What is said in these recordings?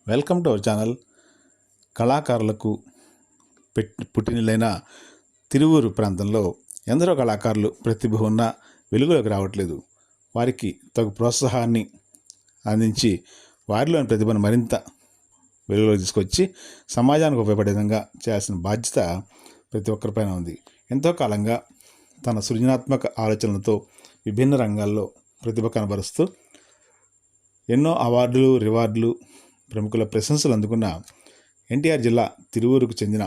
Welcome to our channel. కళాకారులకు పుట్టినిల్లైన తిరువూరు ప్రాంతంలో ఎందరో కళాకారులు ప్రతిభ ఉన్న వెలుగులోకి రావట్లేదు. వారికి తగు ప్రోత్సాహాన్ని అందించి వారిలోని ప్రతిభను మరింత వెలుగులోకి తీసుకొచ్చి సమాజానికి ఉపయోగపడే విధంగా చేయాల్సిన బాధ్యత ప్రతి ఒక్కరిపైన ఉంది. ఎంతో కాలంగా తన సృజనాత్మక ఆలోచనలతో విభిన్న రంగాల్లో ప్రతిభ కనబరుస్తూ ఎన్నో అవార్డులు, రివార్డులు, ప్రముఖుల ప్రశంసలు అందుకున్న ఎన్టీఆర్ జిల్లా తిరువూరుకు చెందిన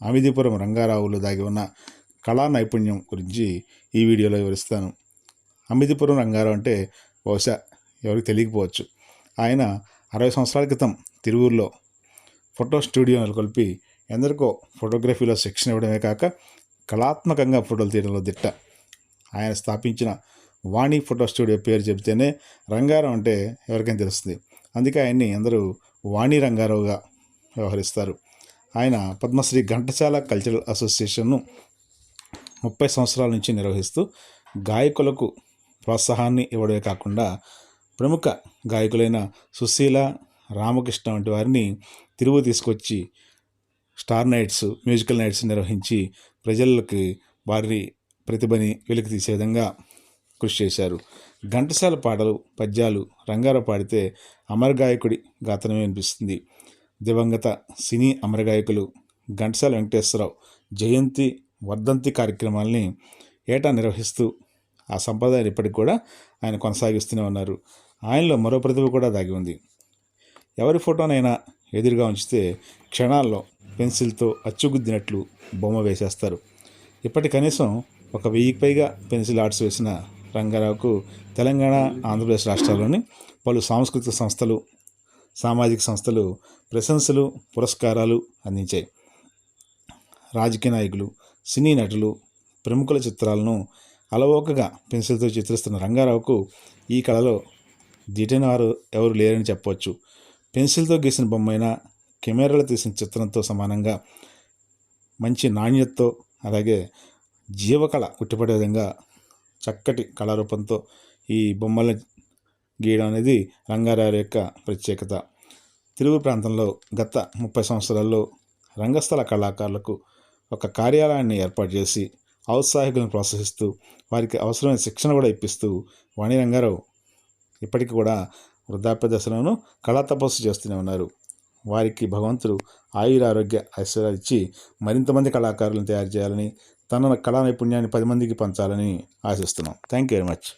అమిదిపురం రంగారావులో దాగి ఉన్న కళా నైపుణ్యం గురించి ఈ వీడియోలో వివరిస్తాను. అమిదిపురం రంగారావు అంటే బహుశా ఎవరికి తెలియకపోవచ్చు. ఆయన 60 సంవత్సరాల క్రితం తిరువూరులో ఫోటో స్టూడియో నెలకొల్పి ఎందరికో ఫోటోగ్రఫీలో శిక్షణ ఇవ్వడమే కాక కళాత్మకంగా ఫోటోలు తీయడంలో దిట్ట. ఆయన స్థాపించిన వాణి ఫోటో స్టూడియో పేరు చెబితేనే రంగారావు అంటే ఎవరికైనా తెలుస్తుంది. అందుకే ఆయన్ని అందరూ వాణి రంగారావుగా వ్యవహరిస్తారు. ఆయన పద్మశ్రీ ఘంటసాల కల్చరల్ అసోసియేషన్ను 30 సంవత్సరాల నుంచి నిర్వహిస్తూ గాయకులకు ప్రోత్సాహాన్ని ఇవ్వడమే కాకుండా ప్రముఖ గాయకులైన సుశీల, రామకృష్ణ వంటి వారిని తిరుగు తీసుకొచ్చి స్టార్ నైట్స్, మ్యూజికల్ నైట్స్ నిర్వహించి ప్రజలకి వారి ప్రతిభని వెలికి తీసే విధంగా కృషి చేశారు. ఘంటసాల పాటలు, పద్యాలు రంగారావు పాడితే అమరగాయకుడి గాత్రమే వినిపిస్తుంది. దివంగత సినీ అమరగాయకులు ఘంటసాల వెంకటేశ్వరరావు జయంతి, వర్ధంతి కార్యక్రమాలని ఏటా నిర్వహిస్తూ ఆ సంప్రదాయాన్ని ఇప్పటికి కూడా ఆయన కొనసాగిస్తూనే ఉన్నారు. ఆయనలో మరో ప్రతిభ కూడా దాగి ఉంది. ఎవరి ఫోటోనైనా ఎదురుగా ఉంచితే క్షణాల్లో పెన్సిల్తో అచ్చుగుద్దినట్లు బొమ్మ వేసేస్తారు. ఇప్పటి కనీసం 1000కి పైగా పెన్సిల్ ఆర్ట్స్ వేసిన రంగారావుకు తెలంగాణ, ఆంధ్రప్రదేశ్ రాష్ట్రాల్లోని పలు సాంస్కృతిక సంస్థలు, సామాజిక సంస్థలు ప్రశంసలు, పురస్కారాలు అందించాయి. రాజకీయ నాయకులు, సినీ నటులు, ప్రముఖుల చిత్రాలను అలవోకగా పెన్సిల్తో చిత్రిస్తున్న రంగారావుకు ఈ కళలో దీటైన వారు ఎవరు లేరని చెప్పవచ్చు. పెన్సిల్తో గీసిన బొమ్మైనా కెమెరాలో తీసిన చిత్రంతో సమానంగా మంచి నాణ్యతతో, అలాగే జీవకళ ఉట్టిపడే విధంగా చక్కటి కళారూపంతో ఈ బొమ్మల్ని గీయడం అనేది రంగారావు యొక్క ప్రత్యేకత. తిరుగు ప్రాంతంలో గత 30 సంవత్సరాల్లో రంగస్థల కళాకారులకు ఒక కార్యాలయాన్ని ఏర్పాటు చేసి ఔత్సాహికులను ప్రోత్సహిస్తూ వారికి అవసరమైన శిక్షణ కూడా ఇప్పిస్తూ వాణి రంగారావు ఇప్పటికీ కూడా వృద్ధాప్య దశలోనూ కళా తపస్సు చేస్తూనే ఉన్నారు. వారికి భగవంతుడు ఆయురారోగ్య ఐశ్వర్యాలు ఇచ్చి మరింతమంది కళాకారులను తయారు చేయాలని, తన కళా నైపుణ్యాన్ని 10 మందికి పంచాలని ఆశిస్తున్నాం. Thank you very much.